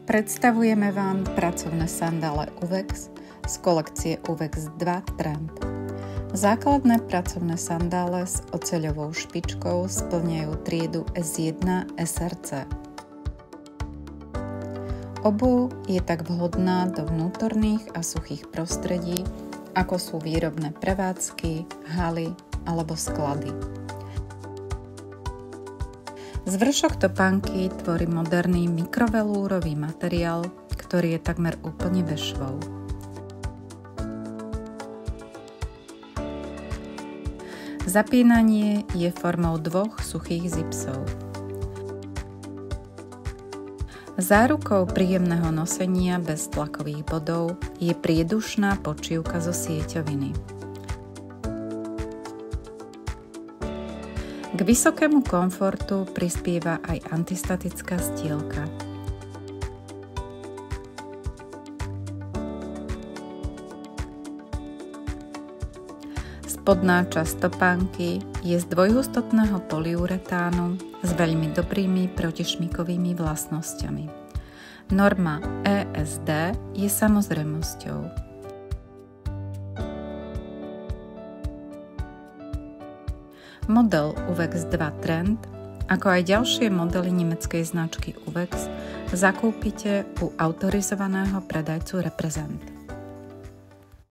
Predstavujeme vám pracovné sandále Uvex z kolekcie Uvex 2 Trend. Základné pracovné sandále s oceľovou špičkou spĺňajú triedu S1 SRC. Obuv je tak vhodná do vnútorných a suchých prostredí, ako sú výrobné prevádzky, haly alebo sklady. Zvršok topánky tvorí moderný mikrovelúrový materiál, ktorý je takmer úplne bez švov. Zapínanie je formou dvoch suchých zipsov. Zárukou príjemného nosenia bez tlakových bodov je priedušná počívka zo sieťoviny. K vysokému komfortu prispieva aj antistatická stielka. Spodná časť topánky je z dvojhustotného polyuretánu s veľmi dobrými protišmikovými vlastnosťami. Norma ESD je samozrejmosťou. Model Uvex 2 Trend, ako aj ďalšie modely nemeckej značky Uvex, zakúpite u autorizovaného predajcu Reprezent.